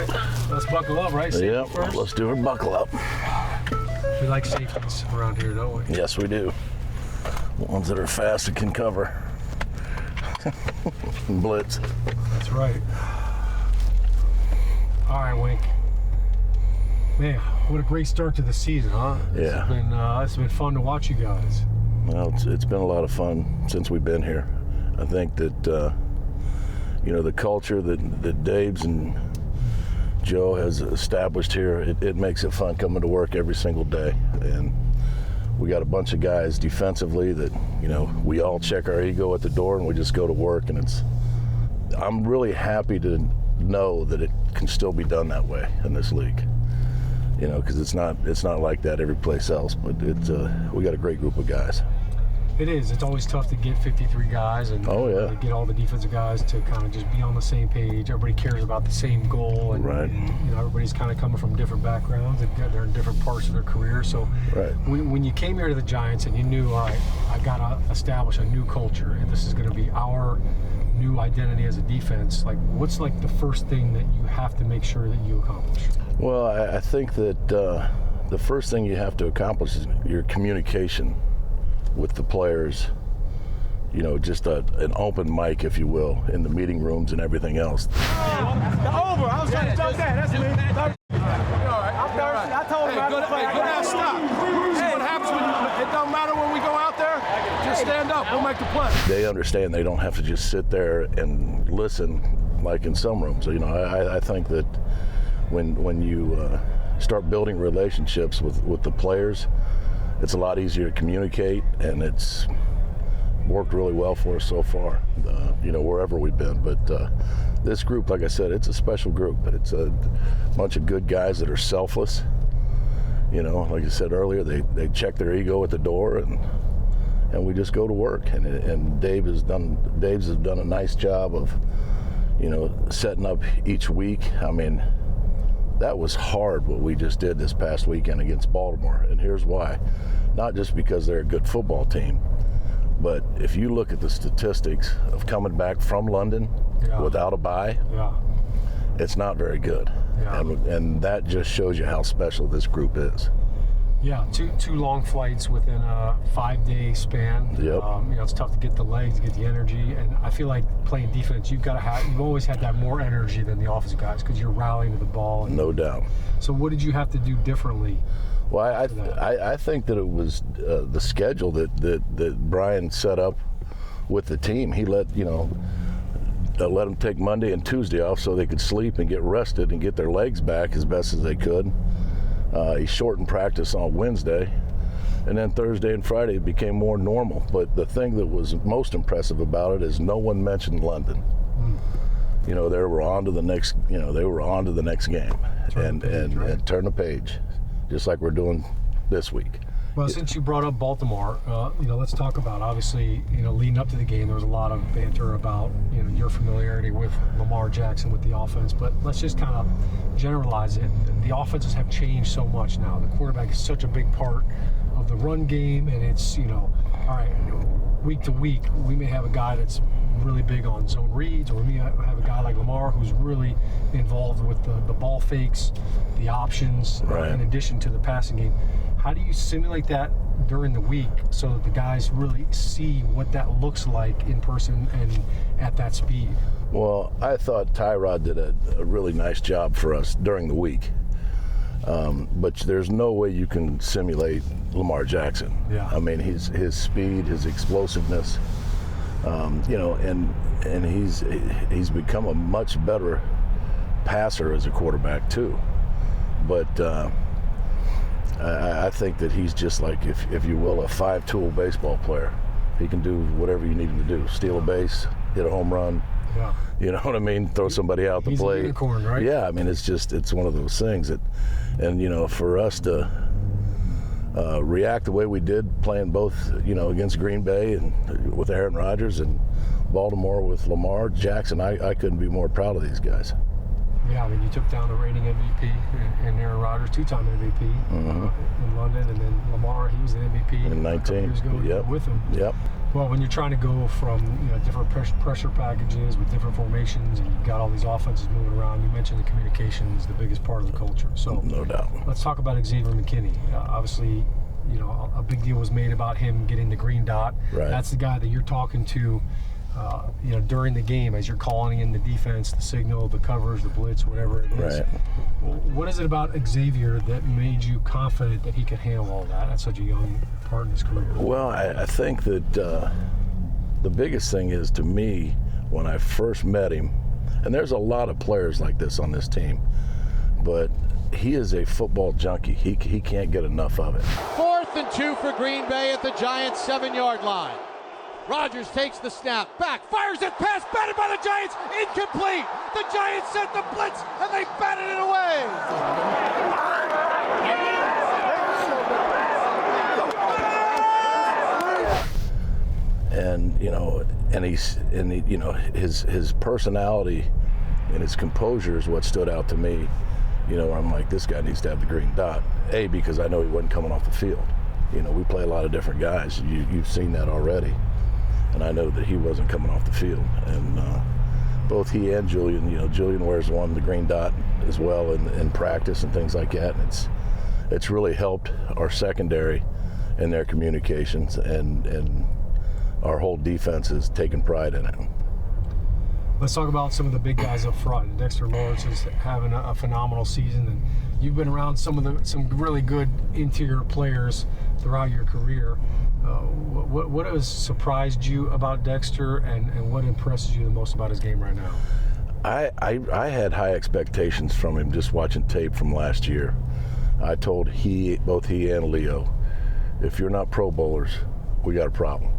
right, let's buckle up, right? Yep, let's do it. Buckle up. We like safeties around here, don't we? Yes, we do. Ones that are fast and can cover. Blitz. That's right. All right, Wink. Man, what a great start to the season, huh? Yeah. It's been fun to watch you guys. Well, it's been a lot of fun since we've been here. I think that the culture that Dave's and Joe has established here, it makes it fun coming to work every single day. And we got a bunch of guys defensively that, we all check our ego at the door and we just go to work. And I'm really happy to know that it can still be done that way in this league. Because it's not like that every place else. But we got a great group of guys. It is. It's always tough to get 53 guys and get all the defensive guys to kind of just be on the same page. Everybody cares about the same goal, and, right. and everybody's kind of coming from different backgrounds and they're in different parts of their career. So right. when you came here to the Giants and you knew, all right, I got to establish a new culture and this is going to be our new identity as a defense, what's the first thing that you have to make sure that you accomplish? Well, I think that the first thing you have to accomplish is your communication with the players, just an open mic, if you will, in the meeting rooms and everything else. Over. I was trying to dunk that. That's me. All right. I'm thirsty. I told him good ass stop. See what happens when it don't matter when we go out there. Just stand up. We'll make the play. They understand they don't have to just sit there and listen like in some rooms. So, I think that when you start building relationships with the players, it's a lot easier to communicate, and it's worked really well for us so far, wherever we've been. But this group, like I said, it's a special group. It's a bunch of good guys that are selfless. Like I said earlier, they check their ego at the door, and we just go to work. And Dave's has done a nice job of, setting up each week. I mean, that was hard what we just did this past weekend against Baltimore, and here's why. Not just because they're a good football team, but if you look at the statistics of coming back from London without a bye, it's not very good. Yeah. And that just shows you how special this group is. Yeah, two long flights within a 5-day span. Yep. It's tough to get the legs, get the energy, and I feel like playing defense, you've always had that more energy than the offensive guys because you're rallying to the ball. No doubt. So what did you have to do differently? Well, I think that it was the schedule that Brian set up with the team. He let them take Monday and Tuesday off so they could sleep and get rested and get their legs back as best as they could. He shortened practice on Wednesday, and then Thursday and Friday it became more normal. But the thing that was most impressive about it is no one mentioned London. They were on to the next. They were on to the next game, and turn the page, just like we're doing this week. Well, since you brought up Baltimore, let's talk about, obviously, leading up to the game, there was a lot of banter about, your familiarity with Lamar Jackson with the offense, but let's just kind of generalize it. The offenses have changed so much now. The quarterback is such a big part of the run game, and it's, all right, week to week, we may have a guy that's really big on zone reads, or we may have a guy like Lamar who's really involved with the ball fakes, the options, right, in addition to the passing game. How do you simulate that during the week so that the guys really see what that looks like in person and at that speed? Well, I thought Tyrod did a really nice job for us during the week. But there's no way you can simulate Lamar Jackson. Yeah. I mean, his speed, his explosiveness, and he's become a much better passer as a quarterback too. But I think that he's just like, if you will, a 5-tool baseball player. He can do whatever you need him to do. Steal a base, hit a home run. Yeah. You know what I mean? Throw somebody out the plate. He's a unicorn, right? Yeah, I mean, it's one of those things that, and for us to react the way we did, playing both, against Green Bay and with Aaron Rodgers and Baltimore with Lamar Jackson, I couldn't be more proud of these guys. Yeah, I mean, you took down the reigning MVP and Aaron Rodgers, 2-time MVP in London, and then Lamar, he was the MVP in 19 years ago yep. with him. Yep. Well, when you're trying to go from different pressure packages with different formations, and you've got all these offenses moving around, you mentioned the communication is the biggest part of the culture. So no doubt. Let's talk about Xavier McKinney. Obviously, a big deal was made about him getting the green dot. Right. That's the guy that you're talking to, during the game as you're calling in the defense, the signal, the covers, the blitz, whatever it is. Right. What is it about Xavier that made you confident that he could handle all that at such a young part in his career? Well, I think that the biggest thing is, to me, when I first met him, and there's a lot of players like this on this team, but he is a football junkie. He can't get enough of it. 4th and 2 for Green Bay at the Giants' 7-yard line. Rodgers takes the snap, back, fires it, pass batted by the Giants, incomplete. The Giants sent the blitz, and they batted it away. And his personality and his composure is what stood out to me. I'm like, this guy needs to have the green dot. A, because I know he wasn't coming off the field. We play a lot of different guys. You've seen that already. And I know that he wasn't coming off the field. And both he and Julian, Julian wears the green dot as well in practice and things like that. And it's really helped our secondary in their communications, and our whole defense has taken pride in it. Let's talk about some of the big guys up front. Dexter Lawrence is having a phenomenal season, and you've been around some really good interior players throughout your career. What has surprised you about Dexter, and what impresses you the most about his game right now? I had high expectations from him just watching tape from last year. I told both he and Leo, if you're not Pro Bowlers, we got a problem.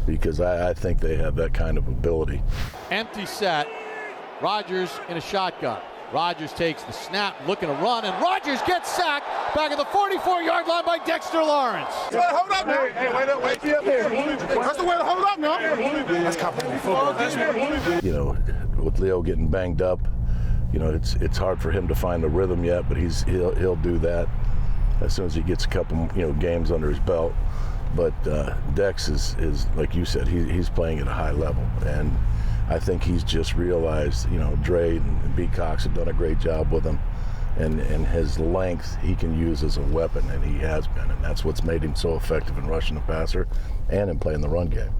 Because I think they have that kind of ability. Empty set. Rodgers in a shotgun. Rodgers takes the snap, looking to run, and Rodgers gets sacked back at the 44-yard line by Dexter Lawrence. Hold up now. Hey, wait up, wait up here. That's the way to hold up now. That's complicated football. With Leo getting banged up, it's hard for him to find the rhythm yet, but he'll do that as soon as he gets a couple games under his belt. But Dex is like you said, he's playing at a high level, and I think he's just realized, Dre and B. Cox have done a great job with him, and his length he can use as a weapon, and he has been, and that's what's made him so effective in rushing the passer and in playing the run game.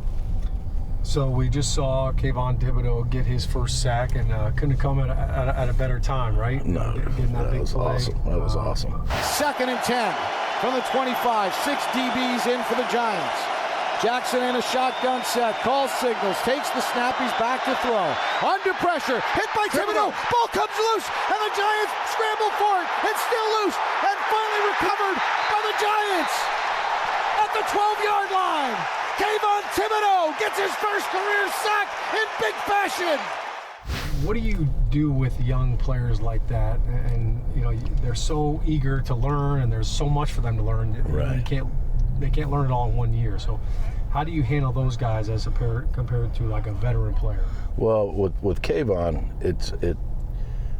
So we just saw Kayvon Thibodeau get his first sack, and couldn't have come at a better time, right? No, that was awesome. That was awesome. 2nd and 10 from the 25. 6 DBs in for the Giants. Jackson in a shotgun set, calls signals, takes the snap, he's back to throw. Under pressure, hit by Thibodeau, ball comes loose, and the Giants scramble for it. It's still loose, and finally recovered by the Giants at the 12-yard line. Kayvon Thibodeau gets his first career sack in big fashion. What do you do with young players like that? And they're so eager to learn, and there's so much for them to learn. Right. They can't learn it all in 1 year. So how do you handle those guys as compared to like a veteran player? Well, with Kayvon,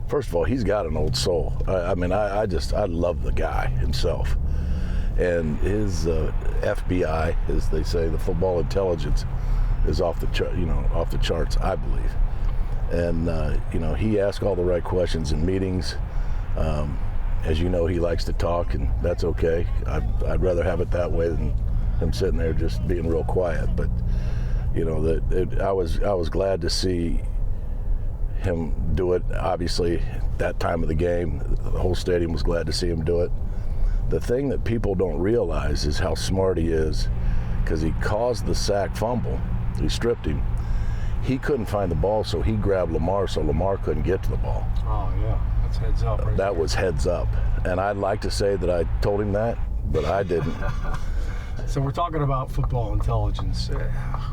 first of all, he's got an old soul. I love the guy himself. And his FBI, as they say, the football intelligence, is off the charts, I believe. And he asks all the right questions in meetings. As you know, he likes to talk, and that's okay. I'd rather have it that way than him sitting there just being real quiet. But I was glad to see him do it. Obviously, that time of the game, the whole stadium was glad to see him do it. The thing that people don't realize is how smart he is, because he caused the sack fumble. He stripped him. He couldn't find the ball, so he grabbed Lamar, so Lamar couldn't get to the ball. Oh, yeah. That's heads up. Right that was heads up. And I'd like to say that I told him that, but I didn't. So we're talking about football intelligence.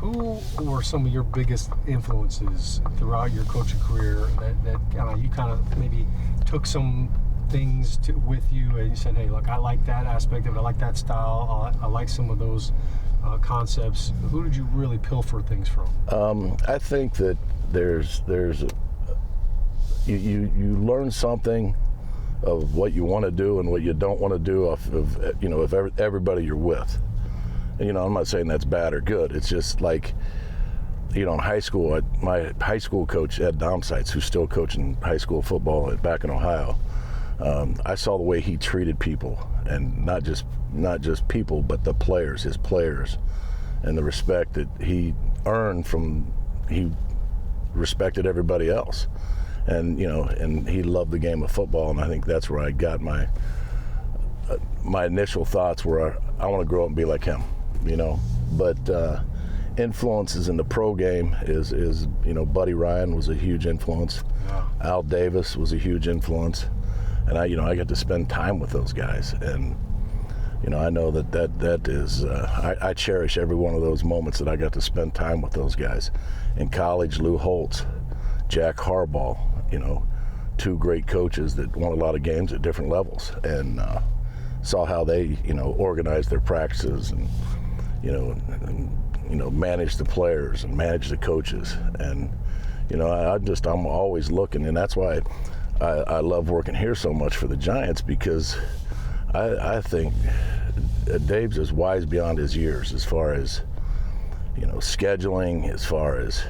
Who were some of your biggest influences throughout your coaching career that you kind of maybe took some things with you and you said, hey, look, I like that aspect of it. I like that style. I like some of those concepts. Who did you really pilfer things from? I think that you learn something of what you want to do and what you don't want to do of everybody you're with. You know, I'm not saying that's bad or good. It's just like, you know, in high school, my high school coach, Ed Domsites, who's still coaching high school football back in Ohio, I saw the way he treated people, and not just people, but the players, his players, and the respect that he earned from, he respected everybody else. And, you know, and he loved the game of football, and I think that's where I got my initial thoughts were, I want to grow up and be like him, you know. But influences in the pro game is you know, Buddy Ryan was a huge influence. Yeah. Al Davis was a huge influence, and I got to spend time with those guys, and you know, I know that is I cherish every one of those moments that I got to spend time with those guys. In college, Lou Holtz, Jack Harbaugh, you know, two great coaches that won a lot of games at different levels, and saw how they, you know, organized their practices and manage the players and manage the coaches. And you know, I'm always looking, and that's why I love working here so much for the Giants, because I think Dave's is wise beyond his years as far as, you know, scheduling, as far as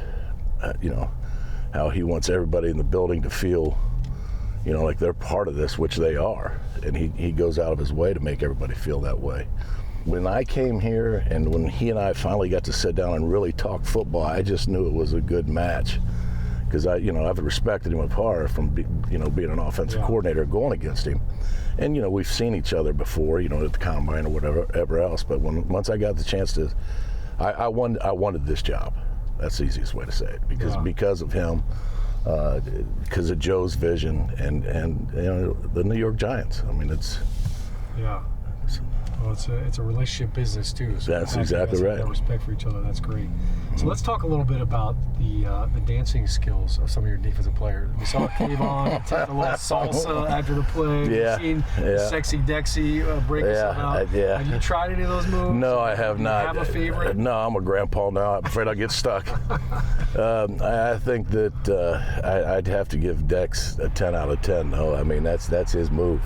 you know, how he wants everybody in the building to feel, you know, like they're part of this, which they are, and he goes out of his way to make everybody feel that way. When I came here and when he and I finally got to sit down and really talk football, I just knew it was a good match, because I've respected him apart from being an offensive coordinator, going against him, and you know, we've seen each other before, you know, at the combine or whatever else. But once I got the chance to, I wanted this job. That's the easiest way to say it, because of him, because of Joe's vision, and you know, the New York Giants. I mean, it's well, it's a relationship business too. So that's exactly right. That respect for each other. That's great. So let's talk a little bit about the dancing skills of some of your defensive players. We saw Kayvon take a little salsa after the play. We've seen Sexy Dexy break himself out. Have you tried any of those moves? No, I have not. Do you have a favorite? No, I'm a grandpa now. I'm afraid I'll get stuck. I think that I'd have to give Dex a 10 out of 10. though. I mean, that's his move.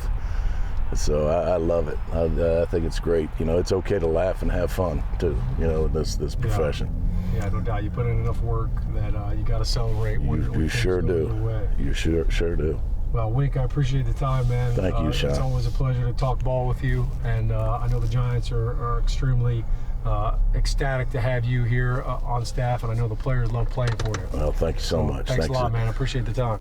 So I love it. I think it's great. You know, it's okay to laugh and have fun too, you know, in this profession. Yeah, no doubt. You put in enough work that you got to celebrate. You sure do. You sure do. Well, Wink, I appreciate the time, man. Thank you, Shaun. It's always a pleasure to talk ball with you, and I know the Giants are extremely ecstatic to have you here on staff, and I know the players love playing for you. Well, thank you so much. Thanks a lot, man. I appreciate the time.